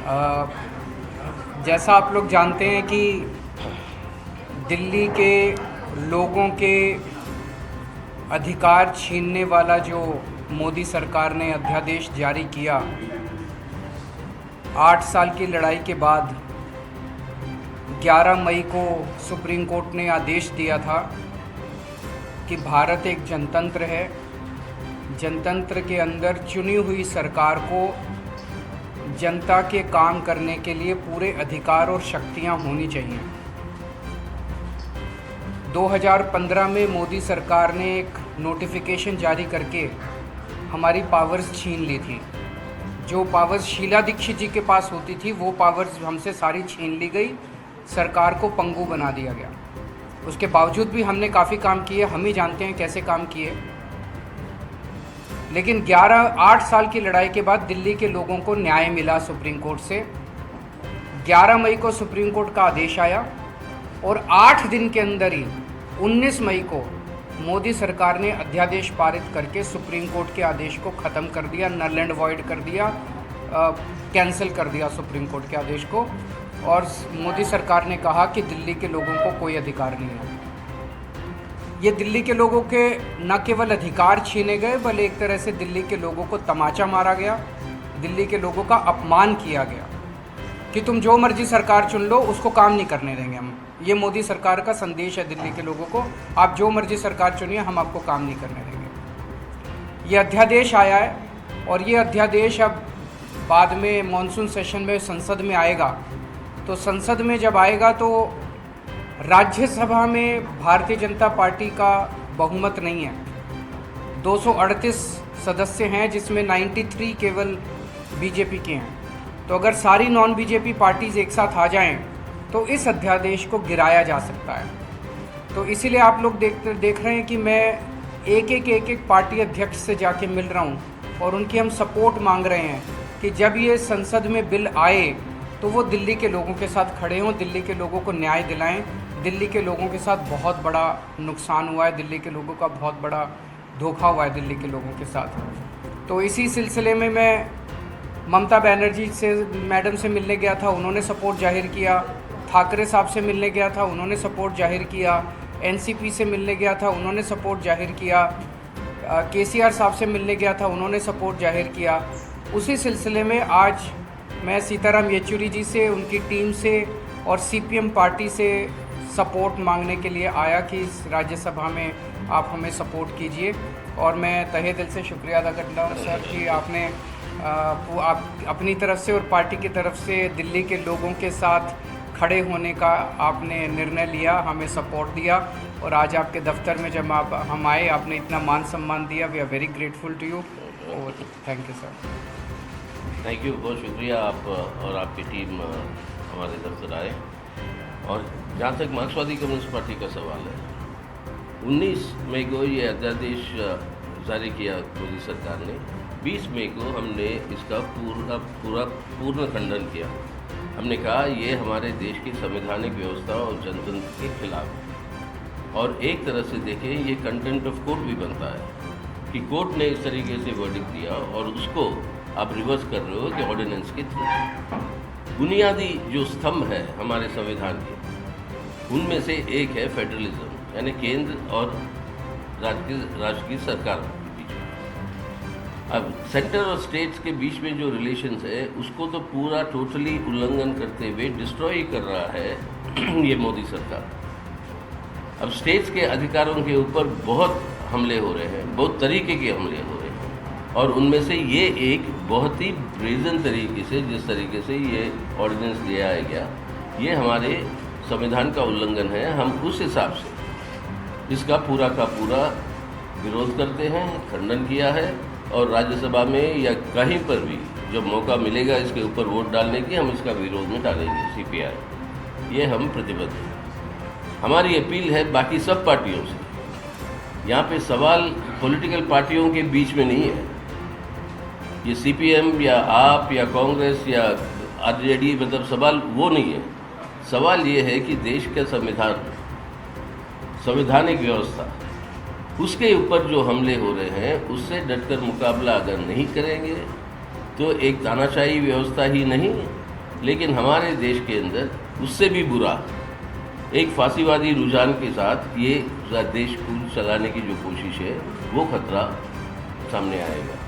अ, जैसा आप लोग जानते हैं कि दिल्ली के लोगों के अधिकार छीनने वाला जो मोदी सरकार ने अध्यादेश जारी किया, 8 साल की लड़ाई के बाद 11 मई को सुप्रीम कोर्ट ने आदेश दिया था कि भारत एक जनतंत्र है। जनतंत्र के अंदर चुनी हुई सरकार को जनता के काम करने के लिए पूरे अधिकार और शक्तियां होनी चाहिए। 2015 में मोदी सरकार ने एक नोटिफिकेशन जारी करके हमारी पावर्स छीन ली थी। जो पावर्स शीला दीक्षित जी के पास होती थी वो पावर्स हमसे सारी छीन ली गई, सरकार को पंगु बना दिया गया। उसके बावजूद भी हमने काफ़ी काम किए, हम ही जानते हैं कैसे काम किए। लेकिन 8 साल की लड़ाई के बाद दिल्ली के लोगों को न्याय मिला सुप्रीम कोर्ट से। 11 मई को सुप्रीम कोर्ट का आदेश आया और 8 दिन के अंदर ही 19 मई को मोदी सरकार ने अध्यादेश पारित करके सुप्रीम कोर्ट के आदेश को ख़त्म कर दिया, नल एंड वॉइड कर दिया, कैंसिल कर दिया सुप्रीम कोर्ट के आदेश को। और मोदी सरकार ने कहा कि दिल्ली के लोगों को कोई अधिकार नहीं है। ये दिल्ली के लोगों के न केवल अधिकार छीने गए बल्कि एक तरह से दिल्ली के लोगों को तमाचा मारा गया, दिल्ली के लोगों का अपमान किया गया कि तुम जो मर्जी सरकार चुन लो, उसको काम नहीं करने देंगे हम। ये मोदी सरकार का संदेश है दिल्ली के लोगों को, आप जो मर्जी सरकार चुनिए, हम आपको काम नहीं करने देंगे। ये अध्यादेश आया है और ये अध्यादेश अब बाद में मॉनसून सेशन में संसद में आएगा। तो संसद में जब आएगा तो राज्यसभा में भारतीय जनता पार्टी का बहुमत नहीं है। 238 सदस्य हैं जिसमें 93 केवल बीजेपी के हैं। तो अगर सारी नॉन बीजेपी पार्टीज़ एक साथ आ जाएं तो इस अध्यादेश को गिराया जा सकता है। तो इसीलिए आप लोग देख रहे हैं कि मैं एक पार्टी अध्यक्ष से जाके मिल रहा हूं और उनकी हम सपोर्ट मांग रहे हैं कि जब ये संसद में बिल आए तो वो दिल्ली के लोगों के साथ खड़े हों, दिल्ली के लोगों को न्याय दिलाएं। दिल्ली के लोगों के साथ बहुत बड़ा नुकसान हुआ है, दिल्ली के लोगों का बहुत बड़ा धोखा हुआ है दिल्ली के लोगों के साथ। तो इसी सिलसिले में मैं ममता बनर्जी से मैडम से मिलने गया था, उन्होंने सपोर्ट जाहिर किया। ठाकरे साहब से मिलने गया था, उन्होंने सपोर्ट जाहिर किया। एनसीपी से मिलने गया था, उन्होंने सपोर्ट जाहिर किया। केसीआर साहब से मिलने गया था, उन्होंने सपोर्ट जाहिर किया। उसी सिलसिले में आज मैं सीताराम येचुरी जी से, उनकी टीम से और सीपीएम पार्टी से सपोर्ट मांगने के लिए आया कि इस राज्यसभा में आप हमें सपोर्ट कीजिए। और मैं तहे दिल से शुक्रिया अदा करता हूँ सर कि आपने आप अपनी तरफ से और पार्टी की तरफ से दिल्ली के लोगों के साथ खड़े होने का आपने निर्णय लिया, हमें सपोर्ट दिया। और आज आपके दफ्तर में जब हम आए, आपने इतना मान सम्मान दिया। We are very grateful to you. Thank you sir. Thank you, बहुत शुक्रिया आप और आपकी टीम हमारे दफ्तर आए। और जहाँ तक मार्क्सवादी कम्युनिस्ट पार्टी का सवाल है, 19 मई को ये अध्यादेश जारी किया मोदी सरकार ने। 20 मई को हमने इसका पूर्ण खंडन किया। हमने कहा ये हमारे देश की संवैधानिक व्यवस्था और जनतंत्र के खिलाफ है। और एक तरह से देखें, ये कंटेंट ऑफ कोर्ट भी बनता है कि कोर्ट ने इस तरीके से वर्डिक्ट दिया और उसको आप रिवर्स कर रहे हो कि ऑर्डिनेंस के थ्रू। बुनियादी जो स्तंभ है हमारे संविधान के, उनमें से एक है फेडरलिज्म, यानी केंद्र और राज्य की सरकार के बीच में। अब सेंटर और स्टेट्स के बीच में जो रिलेशंस है उसको तो पूरा टोटली उल्लंघन करते हुए डिस्ट्रॉय कर रहा है ये मोदी सरकार। अब स्टेट्स के अधिकारों के ऊपर बहुत हमले हो रहे हैं, बहुत तरीके के हमले हो रहे हैं। और उनमें से ये एक बहुत ही ब्रेजन तरीके से, जिस तरीके से ये ऑर्डिनेंस ले आया गया, ये हमारे संविधान का उल्लंघन है। हम उस हिसाब से इसका पूरा का पूरा विरोध करते हैं, खंडन किया है। और राज्यसभा में या कहीं पर भी जब मौका मिलेगा इसके ऊपर वोट डालने की, हम इसका विरोध में डालेंगे। सीपीआई ये हम प्रतिबद्ध हैं। हमारी अपील है बाकी सब पार्टियों से, यहाँ पे सवाल पॉलिटिकल पार्टियों के बीच में नहीं है। ये सीपीएम या आप या कांग्रेस या आरजेडी, मतलब सवाल वो नहीं है। सवाल ये है कि देश का संविधान, संवैधानिक व्यवस्था, उसके ऊपर जो हमले हो रहे हैं उससे डटकर मुकाबला अगर नहीं करेंगे तो एक तानाशाही व्यवस्था ही नहीं, लेकिन हमारे देश के अंदर उससे भी बुरा एक फांसीवादी रुझान के साथ ये देश को चलाने की जो कोशिश है वो खतरा सामने आएगा।